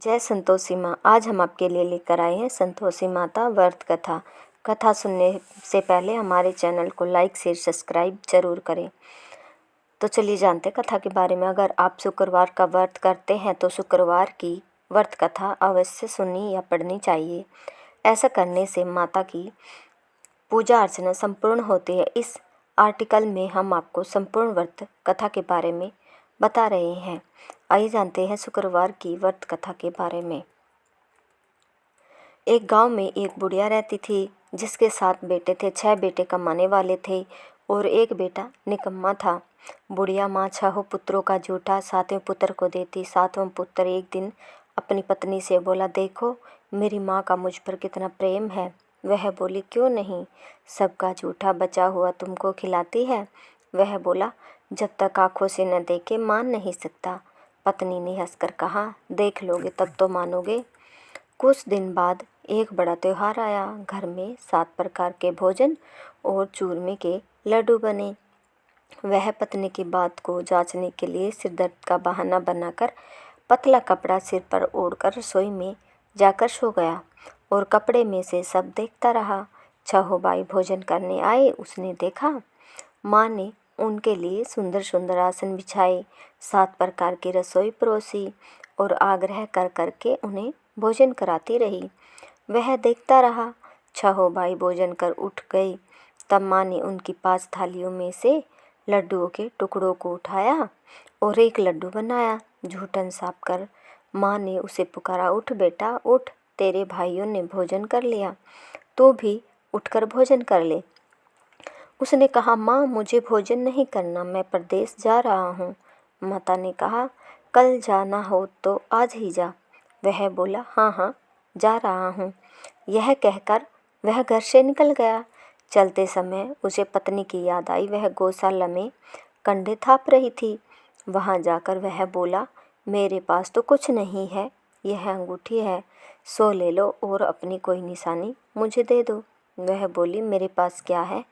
जय संतोषी माँ। आज हम आपके लिए लेकर आए हैं संतोषी माता व्रत कथा। कथा सुनने से पहले हमारे चैनल को लाइक शेयर सब्सक्राइब जरूर करें। तो चलिए जानते हैं कथा के बारे में। अगर आप शुक्रवार का व्रत करते हैं तो शुक्रवार की व्रत कथा अवश्य सुननी या पढ़नी चाहिए। ऐसा करने से माता की पूजा अर्चना संपूर्ण होती है। इस आर्टिकल में हम आपको संपूर्ण व्रत कथा के बारे में बता रहे हैं। आइए जानते हैं शुक्रवार की व्रत कथा के बारे में। एक गांव में एक बुढ़िया रहती थी जिसके 7 बेटे थे। 6 बेटे कमाने वाले थे और एक बेटा निकम्मा था। बुढ़िया माँ 6 पुत्रों का जूठा 7वें पुत्र को देती। 7वां पुत्र एक दिन अपनी पत्नी से बोला, देखो मेरी माँ का मुझ पर कितना प्रेम है। वह बोली, क्यों नहीं, सबका जूठा बचा हुआ तुमको खिलाती है। वह बोला, जब तक आंखों से न देखे मान नहीं सकता। पत्नी ने हंसकर कहा, देख लोगे तब तो मानोगे। कुछ दिन बाद एक बड़ा त्योहार आया। घर में 7 प्रकार के भोजन और चूरमे के लड्डू बने। वह पत्नी की बात को जांचने के लिए सिरदर्द का बहाना बनाकर पतला कपड़ा सिर पर ओढ़कर रसोई में जाकर सो गया और कपड़े में से सब देखता रहा। 6 भाई भोजन करने आए। उसने देखा माँ ने उनके लिए सुंदर सुंदर आसन बिछाए, 7 प्रकार की रसोई परोसी और आग्रह कर करके उन्हें भोजन कराती रही। वह देखता रहा। 6 भाई भोजन कर उठ गए। तब माँ ने उनकी 5 थालियों में से लड्डुओं के टुकड़ों को उठाया और एक लड्डू बनाया। जूठन साफ कर माँ ने उसे पुकारा, उठ बेटा उठ, तेरे भाइयों ने भोजन कर लिया, तू भी उठकर भोजन कर ले। उसने कहा, माँ मुझे भोजन नहीं करना, मैं परदेश जा रहा हूँ। माता ने कहा, कल जाना हो तो आज ही जा। वह बोला, हाँ हाँ जा रहा हूँ। यह कहकर वह घर से निकल गया। चलते समय उसे पत्नी की याद आई। वह गौशाला में कंडे थाप रही थी। वहाँ जाकर वह बोला, मेरे पास तो कुछ नहीं है, यह अंगूठी है, सो ले लो और अपनी कोई निशानी मुझे दे दो। वह बोली, मेरे पास क्या है,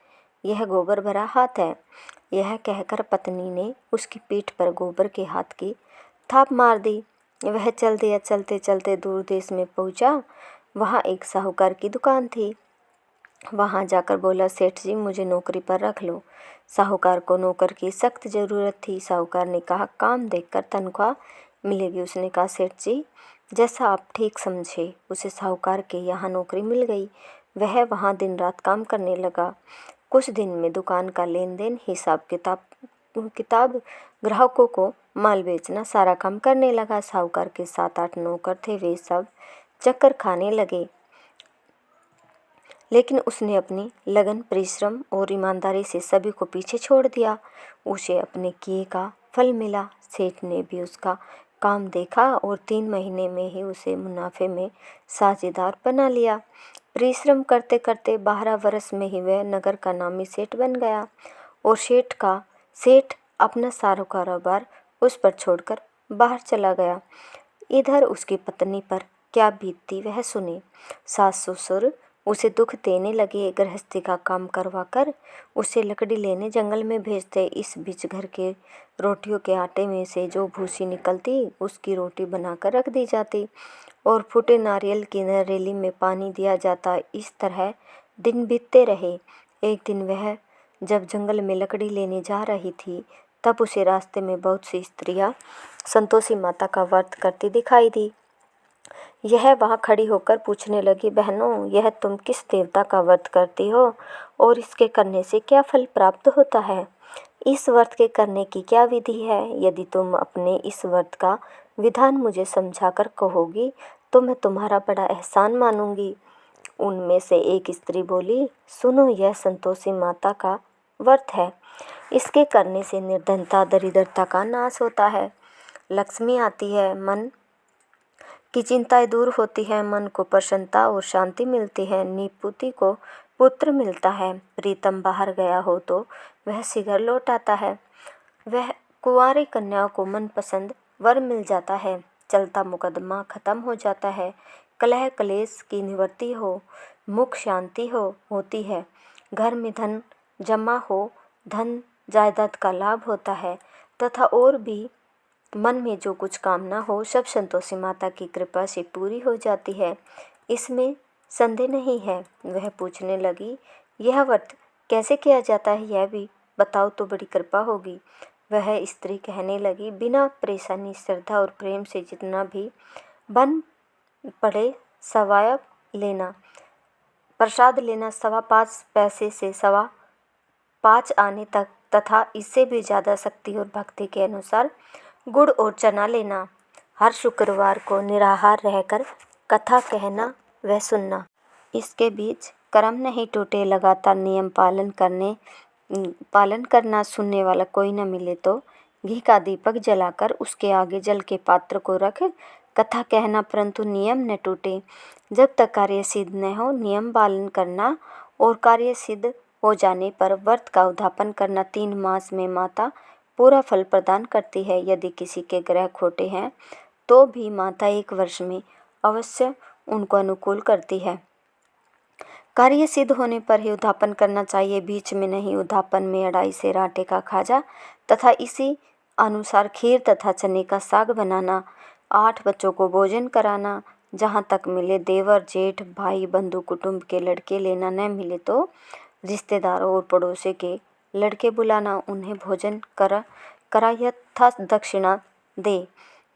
यह गोबर भरा हाथ है। यह कहकर पत्नी ने उसकी पीठ पर गोबर के हाथ की थाप मार दी। वह चलते चलते दूर देश में पहुंचा। वहाँ एक साहूकार की दुकान थी। वहाँ जाकर बोला, सेठ जी मुझे नौकरी पर रख लो। साहूकार को नौकर की सख्त ज़रूरत थी। साहूकार ने कहा, काम देखकर तनख्वाह मिलेगी। उसने कहा, सेठ जी जैसा आप ठीक समझे। उसे साहूकार के यहाँ नौकरी मिल गई। वह वहाँ दिन रात काम करने लगा। कुछ दिन में दुकान का लेन देन, हिसाब किताब, ग्राहकों को माल बेचना, सारा काम करने लगा। साहूकार के 7-8 नौकर थे। वे सब चक्कर खाने लगे, लेकिन उसने अपनी लगन, परिश्रम और ईमानदारी से सभी को पीछे छोड़ दिया। उसे अपने किए का फल मिला। सेठ ने भी उसका काम देखा और 3 महीने में ही उसे मुनाफे में साझेदार बना लिया। परिश्रम करते करते 12 वर्ष में ही वह नगर का नामी सेठ बन गया और सेठ अपना सारा कारोबार उस पर छोड़कर बाहर चला गया। इधर उसकी पत्नी पर क्या बीतती वह सुने। सास ससुर उसे दुख देने लगे। गृहस्थी का काम करवाकर उसे लकड़ी लेने जंगल में भेजते। इस बीच घर के रोटियों के आटे में से जो भूसी निकलती उसकी रोटी बनाकर रख दी जाती और फूटे नारियल की नरेली में पानी दिया जाता। इस तरह दिन बीतते रहे। एक दिन वह जब जंगल में लकड़ी लेने जा रही थी तब उसे रास्ते में बहुत सी स्त्रियां संतोषी माता का व्रत करती दिखाई दी। यह वहाँ खड़ी होकर पूछने लगी, बहनों यह तुम किस देवता का व्रत करती हो और इसके करने से क्या फल प्राप्त होता है? इस व्रत के करने की क्या विधि है? यदि तुम अपने इस व्रत का विधान मुझे समझाकर कहोगी तो मैं तुम्हारा बड़ा एहसान मानूंगी। उनमें से एक स्त्री बोली, सुनो, यह संतोषी माता का व्रत है। इसके करने से निर्धनता, दरिद्रता का नाश होता है, लक्ष्मी आती है, मन की चिंताएं दूर होती है, मन को प्रसन्नता और शांति मिलती है, निपुति को पुत्र मिलता है, प्रीतम बाहर गया हो तो वह शीघ्र लौट आता है, वह कुंवारी कन्याओं को मनपसंद वर मिल जाता है, चलता मुकदमा खत्म हो जाता है, कलह कलेश की निवृत्ति हो, मुख शांति होती है, घर में धन जमा हो, धन जायदाद का लाभ होता है तथा और भी मन में जो कुछ कामना हो सब संतोषी माता की कृपा से पूरी हो जाती है, इसमें संदेह नहीं है। वह पूछने लगी, यह व्रत कैसे किया जाता है यह भी बताओ तो बड़ी कृपा होगी। वह स्त्री कहने लगी, बिना परेशानी श्रद्धा और प्रेम से जितना भी बन पड़े सवाया लेना, प्रसाद लेना 5.25 पैसे से 5.25 आने तक, तथा इससे भी ज़्यादा शक्ति और भक्ति के अनुसार गुड़ और चना लेना। हर शुक्रवार को निराहार रहकर कथा कहना व सुनना। इसके बीच कर्म नहीं टूटे, लगातार नियम पालन करना। सुनने वाला कोई न मिले तो घी का दीपक जलाकर उसके आगे जल के पात्र को रख कथा कहना, परंतु नियम न टूटे। जब तक कार्य सिद्ध न हो नियम पालन करना, और कार्य सिद्ध हो जाने पर व्रत का उद्यापन करना। 3 मास में माता पूरा फल प्रदान करती है। यदि किसी के ग्रह खोटे हैं तो भी माता 1 वर्ष में अवश्य उनको अनुकूल करती है। कार्य सिद्ध होने पर ही उद्यापन करना चाहिए, बीच में नहीं। उद्यापन में 2.5 सेर आटे का खाजा तथा इसी अनुसार खीर तथा चने का साग बनाना। 8 बच्चों को भोजन कराना। जहाँ तक मिले देवर जेठ भाई बंधु कुटुंब के लड़के लेना, न मिले तो रिश्तेदारों और पड़ोसी के लड़के बुलाना, उन्हें भोजन करा यथा दक्षिणा दे।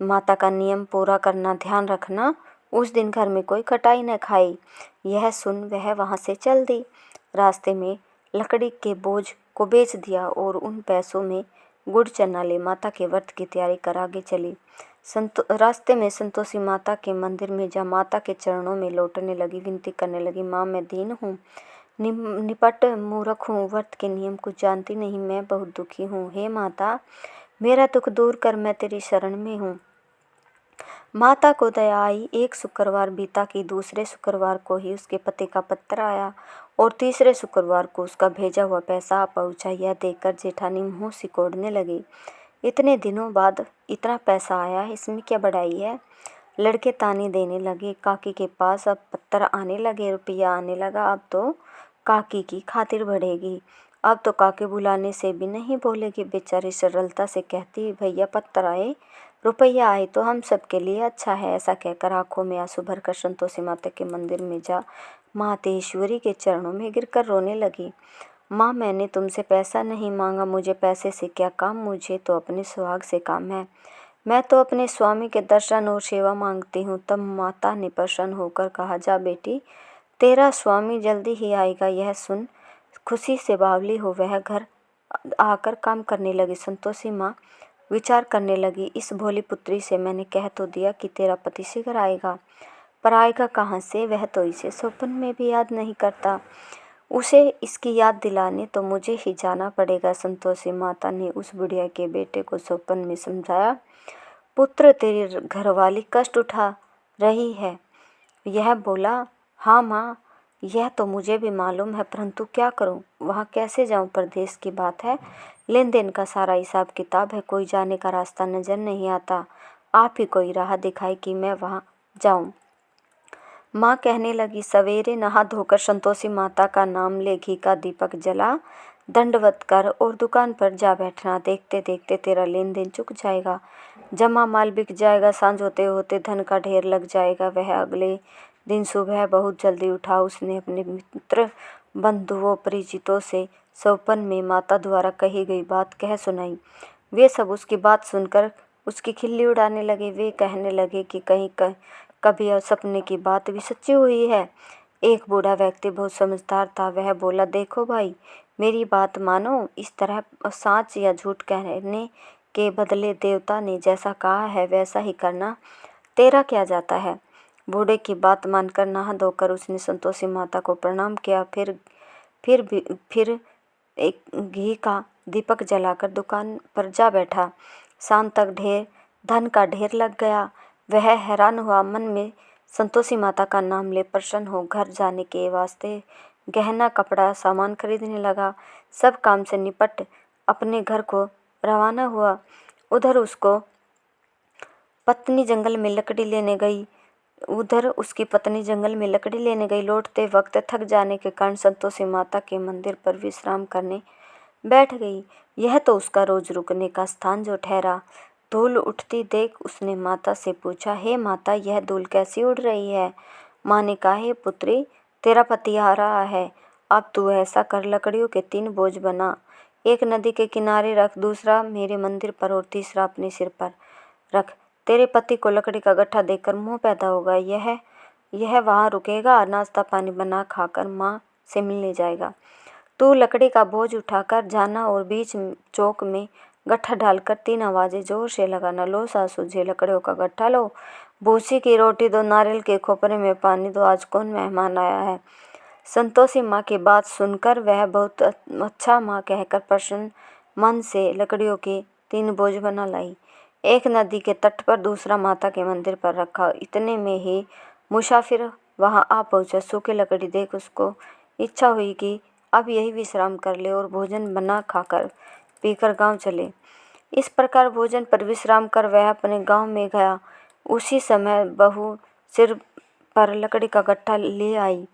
माता का नियम पूरा करना, ध्यान रखना उस दिन घर में कोई खटाई न खाए। यह सुन वह वहाँ से चल दी। रास्ते में लकड़ी के बोझ को बेच दिया और उन पैसों में गुड़ चना ले माता के व्रत की तैयारी कर आगे चली। रास्ते में संतोषी माता के मंदिर में जा माता के चरणों में लौटने लगी, विनती करने लगी, माँ मैं दीन हूँ, निपट मूर्ख हूँ, व्रत के नियम कुछ जानती नहीं, मैं बहुत दुखी हूँ। हे माता मेरा दुख दूर कर, मैं तेरी शरण में हूँ। माता को दया आई। एक शुक्रवार बीता कि दूसरे शुक्रवार को ही उसके पति का पत्र आया और तीसरे शुक्रवार को उसका भेजा हुआ पैसा आ पहुँचा। यह देखकर जेठानी मुँह सिकोड़ने लगी, इतने दिनों बाद इतना पैसा आया, इसमें क्या बड़ाई है। लड़के ताने देने लगे। काकी के पास अब पत्थर आने लगे, रुपया आने लगा। अब तो काकी की खातिर बढ़ेगी। अब तो काकी बुलाने से भी नहीं बोलेगी। बेचारी सरलता से कहती, भैया पत्थर आए, रुपया आए तो हम सबके लिए अच्छा है। ऐसा कहकर आंखों में आंसू भरकर संतोषी माता के मंदिर में जा मातेश्वरी के चरणों में गिरकर रोने लगी। माँ मैंने तुमसे पैसा नहीं मांगा, मुझे पैसे से क्या काम, मुझे तो अपने सुहाग से काम है। मैं तो अपने स्वामी के दर्शन और सेवा मांगती हूँ। तब माता ने प्रसन्न होकर कहा, जा बेटी तेरा स्वामी जल्दी ही आएगा। यह सुन खुशी से बावली हो वह घर आकर काम करने लगी। संतोषी माँ विचार करने लगी, इस भोली पुत्री से मैंने कह तो दिया कि तेरा पति शीघ्र आएगा, पर आएगा कहाँ से। वह तो इसे स्वप्न में भी याद नहीं करता, उसे इसकी याद दिलाने तो मुझे ही जाना पड़ेगा। संतोषी माता ने उस बुढ़िया के बेटे को स्वप्न में समझाया, पुत्र तेरी घरवाली कष्ट उठा रही है। यह बोला, हाँ माँ यह तो मुझे भी मालूम है, परंतु क्या करूँ, वहाँ कैसे जाऊँ। परदेश की बात है, लेन देन का सारा हिसाब किताब है, कोई जाने का रास्ता नजर नहीं आता। आप ही कोई राह दिखाए कि मैं वहाँ जाऊँ। माँ कहने लगी, सवेरे नहा धोकर संतोषी माता का नाम ले, घी का दीपक जला, दंडवत कर और दुकान पर जा बैठना। देखते देखते तेरा लेन देन चुक जाएगा, जमा माल बिक जाएगा, सांझ होते होते धन का ढेर लग जाएगा। वह अगले दिन सुबह बहुत जल्दी उठा। उसने अपने मित्र बंधुओं परिचितों से स्वप्न में माता द्वारा कही गई बात कह सुनाई। वे सब उसकी बात सुनकर उसकी खिल्ली उड़ाने लगे। वे कहने लगे कि कहीं कभी सपने की बात भी सच्ची हुई है। एक बूढ़ा व्यक्ति बहुत समझदार था। वह बोला, देखो भाई मेरी बात मानो, इस तरह सच या झूठ कहने के बदले देवता ने जैसा कहा है वैसा ही करना, तेरा क्या जाता है। बूढ़े की बात मानकर नहा धोकर उसने संतोषी माता को प्रणाम किया। फिर एक घी का दीपक जलाकर दुकान पर जा बैठा। शाम तक धन का ढेर लग गया। वह हैरान हुआ, मन में संतोषी माता का नाम ले प्रसन्न हो घर जाने के वास्ते गहना कपड़ा सामान खरीदने लगा। सब काम से निपट अपने घर को रवाना हुआ। उधर उसकी पत्नी जंगल में लकड़ी लेने गई। लौटते वक्त थक जाने के कारण संतोषी माता के मंदिर पर विश्राम करने बैठ गई। यह तो उसका रोज रुकने का स्थान जो ठहरा। धूल उठती देख उसने माता से पूछा, हे माता, यह धूल कैसी उड़ रही है? माँ ने कहा, हे पुत्री, तेरा पति आ रहा है। अब तू ऐसा कर, लकड़ियों के 3 बोझ बना, एक नदी के किनारे रख, दूसरा मेरे मंदिर पर और तीसरा अपने सिर पर रख। तेरे पति को लकड़ी का गट्ठा देखकर मोह पैदा होगा। यह वहाँ रुकेगा, नाश्ता पानी बना खाकर माँ से मिलने जाएगा। तू लकड़ी का बोझ उठाकर जाना और बीच चौक में गट्ठा डालकर 3 आवाज़ें जोर से लगाना, लो सासू जी लकड़ियों का गट्ठा लो, भूसी की रोटी दो, नारियल के खोपरे में पानी दो, आज कौन मेहमान आया है। संतोषी माँ की बात सुनकर वह बहुत अच्छा माँ कहकर प्रसन्न मन से लकड़ियों के 3 बोझ बना लाई। एक नदी के तट पर, दूसरा माता के मंदिर पर रखा। इतने में ही मुसाफिर वहां आ पहुंचा। सूखी लकड़ी देख उसको इच्छा हुई कि अब यही विश्राम कर ले और भोजन बना खाकर पीकर गांव चले। इस प्रकार भोजन पर विश्राम कर वह अपने गांव में गया। उसी समय बहू सिर पर लकड़ी का गट्ठा ले आई।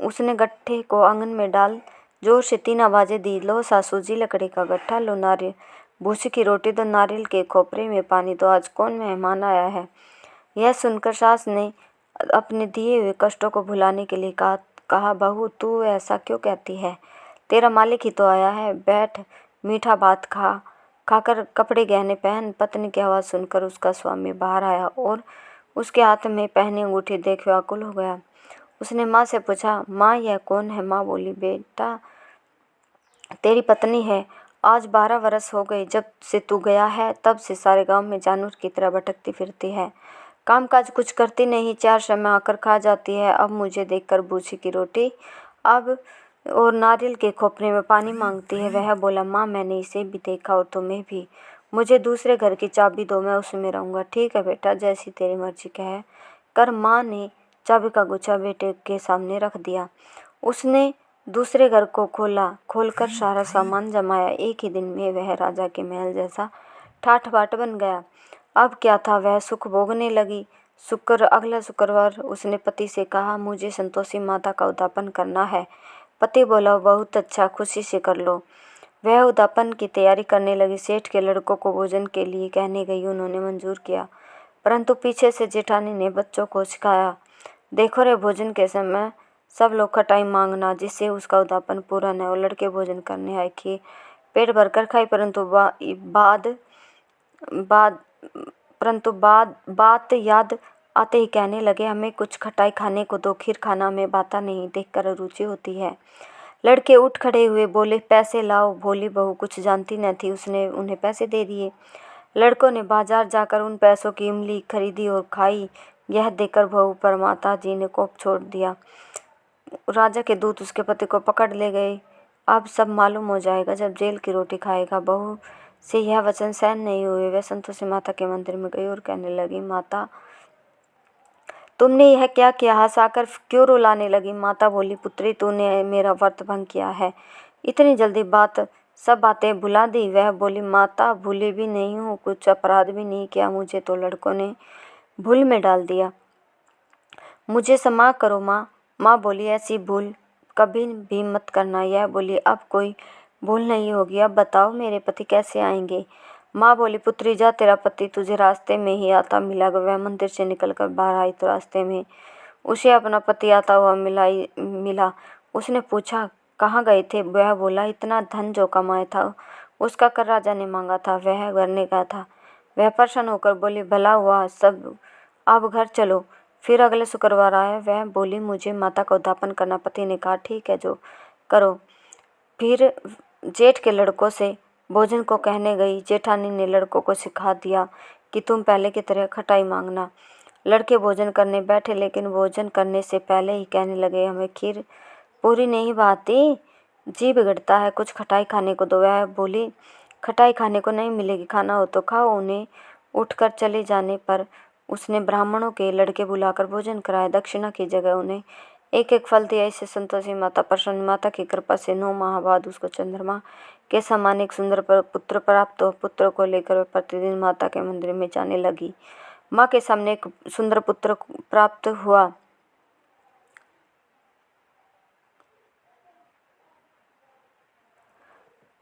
उसने गट्ठे को आंगन में डाल जोर से 3 आवाज़ें दी, लो सासू जी लकड़ी का गट्ठा लो, नारियल भूसी की रोटी दो, नारियल के खोपरे में पानी दो, आज कौन मेहमान आया है। यह सुनकर सास ने अपने दिए हुए कष्टों को भुलाने के लिए कहा, बहू तू ऐसा क्यों कहती है? तेरा मालिक ही तो आया है, बैठ, मीठा भात खाकर कपड़े गहने पहन। पत्नी की आवाज़ सुनकर उसका स्वामी बाहर आया और उसके हाथ में पहनी अंगूठी देख व्याकुल हो गया। उसने माँ से पूछा, माँ यह कौन है? माँ बोली, बेटा तेरी पत्नी है। आज 12 वर्ष हो गए जब से तू गया है, तब से सारे गांव में जानवर की तरह भटकती फिरती है, कामकाज कुछ करती नहीं, 4 समय आकर खा जाती है। अब मुझे देखकर भूसी की रोटी अब और नारियल के खोपरे में पानी मांगती है। वह बोला, माँ मैंने इसे भी देखा और तुम्हें भी, मुझे दूसरे घर की चाबी दो, मैं उसमें रहूँगा। ठीक है बेटा, जैसी तेरी मर्जी कहे कर। माँ ने चाबी का गुच्छा बेटे के सामने रख दिया। उसने दूसरे घर को खोलकर सारा सामान जमाया। एक ही दिन में वह राजा के महल जैसा ठाठ बाट बन गया। अब क्या था, वह सुख भोगने लगी। अगला शुक्रवार उसने पति से कहा, मुझे संतोषी माता का उद्यापन करना है। पति बोला, बहुत अच्छा, खुशी से कर लो। वह उद्यापन की तैयारी करने लगी। सेठ के लड़कों को भोजन के लिए कहने गई, उन्होंने मंजूर किया, परंतु पीछे से जेठानी ने बच्चों को सिखाया, देखो रे, भोजन के समय सब लोग खटाई मांगना, जिससे उसका उद्यापन पूरा न हो। लड़के भोजन करने आए, खीर पेट भरकर खाई, परंतु बात याद आते ही कहने लगे, हमें कुछ खटाई खाने को दो, खीर खाना हमें बाता नहीं देखकर रुचि होती है। लड़के उठ खड़े हुए, बोले, पैसे लाओ। भोली बहू कुछ जानती न थी, उसने उन्हें पैसे दे दिए। लड़कों ने बाजार जाकर उन पैसों की इमली खरीदी और खाई। यह देखकर बहू पर माता जी ने कोप छोड़ दिया। राजा के दूत उसके पति को पकड़ ले गए। अब सब मालूम हो जाएगा जब जेल की रोटी खाएगा। बहू से यह वचन सहन नहीं हुए। वह संतोषी माता के मंदिर में गई और कहने लगी, माता तुमने यह क्या किया? हंसाकर क्यों रुलाने लगी? माता बोली, पुत्री तूने मेरा व्रत भंग किया है, इतनी जल्दी सब बातें भुला दी। वह बोली, माता भूली भी नहीं हूँ, कुछ अपराध भी नहीं किया, मुझे तो लड़कों ने भूल में डाल दिया, मुझे क्षमा करो माँ। माँ बोली, ऐसी भूल कभी भी मत करना। यह बोली, अब कोई भूल नहीं होगी, अब बताओ मेरे पति कैसे आएंगे? माँ बोली, पुत्री जा, तेरा पति तुझे रास्ते में ही आता मिला। वह मंदिर से निकलकर बाहर आई तो रास्ते में उसे अपना पति आता हुआ मिला। उसने पूछा, कहाँ गए थे? वह बोला, इतना धन जो कमाया था उसका कर राजा ने मांगा था, वह भरने गया था। वह प्रसन्न होकर बोली, भला हुआ, सब अब घर चलो। फिर अगले शुक्रवार आया। वह बोली, मुझे माता का उद्यापन करना। पति ने कहा, ठीक है, जो करो। फिर जेठ के लड़कों से भोजन को कहने गई। जेठानी ने लड़कों को सिखा दिया कि तुम पहले की तरह खटाई मांगना। लड़के भोजन करने बैठे, लेकिन भोजन करने से पहले ही कहने लगे, हमें खीर पूरी नहीं भाती, जी बिगड़ता है, कुछ खटाई खाने को दो। वह बोली, खटाई खाने को नहीं मिलेगी, खाना हो तो खाओ। उन्हें उठकर चले जाने पर उसने ब्राह्मणों के लड़के बुलाकर भोजन कराया। दक्षिणा की जगह उन्हें एक एक फल दिया। इससे संतोषी माता प्रसन्न। माता की कृपा से 9 माह बाद उसको चंद्रमा के समान एक सुंदर पुत्र प्राप्त हो। पुत्र को लेकर वह प्रतिदिन माता के मंदिर में जाने लगी। माँ के सामने एक सुंदर पुत्र प्राप्त हुआ।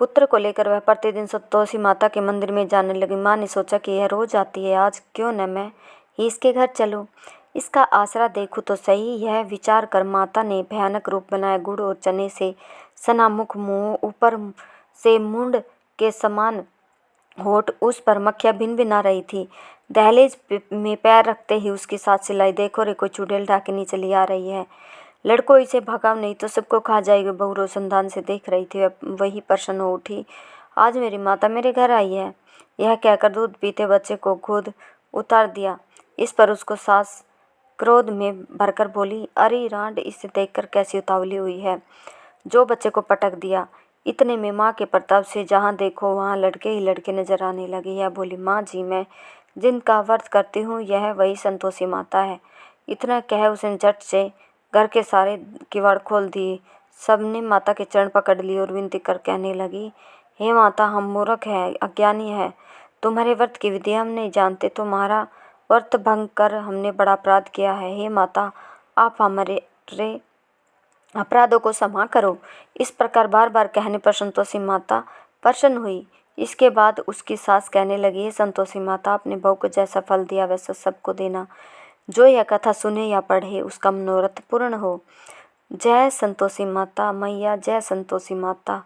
पुत्र को लेकर वह प्रतिदिन संतोषी माता के मंदिर में जाने लगी। माँ ने सोचा कि यह रोज आती है, आज क्यों न मैं ही इसके घर चलूं, इसका आसरा देखूं तो सही। यह विचार कर माता ने भयानक रूप बनाया। गुड़ और चने से सना मुख, मुंह ऊपर से मुंड के समान होठ, उस पर मक्खियाँ भिनभिना रही थी। दहलीज में पैर रखते ही उसकी साथ चिल्लाई, देखो रे, कोई चुड़ैल ढाकिनी चली आ रही है, लड़कों इसे भगाओ नहीं तो सबको खा जाएगी। बहू रोशनदान से देख रही थी, वही प्रसन्न हो उठी, आज मेरी माता मेरे घर आई है। यह कहकर दूध पीते बच्चे को गोद उतार दिया। इस पर उसको सास क्रोध में भरकर बोली, अरे रांड, इसे देखकर कैसी उतावली हुई है, जो बच्चे को पटक दिया। इतने में माँ के प्रताप से जहाँ देखो वहाँ लड़के ही लड़के नजर आने लगे। यह बोली, माँ जी, मैं जिनका व्रत करती हूँ यह वही संतोषी माता है। इतना कह उसने झट से घर के सारे किवाड़ खोल दिए। सबने माता के चरण पकड़ लिए और विनती कर कहने लगी, हे माता, हम मूर्ख हैं, अज्ञानी है, तुम्हारे व्रत की विधि हम नहीं जानते, तुम्हारा व्रत भंग कर हमने बड़ा अपराध किया है। हे माता, आप हमारे अपराधों को क्षमा करो। इस प्रकार बार बार कहने पर संतोषी माता प्रसन्न हुई। इसके बाद उसकी सास कहने लगी, हे संतोषी माता, अपने बहू को जैसा फल दिया वैसा सबको देना। जो यह कथा सुने या पढ़े उसका मनोरथ पूर्ण हो। जय संतोषी माता मैया, जय संतोषी माता।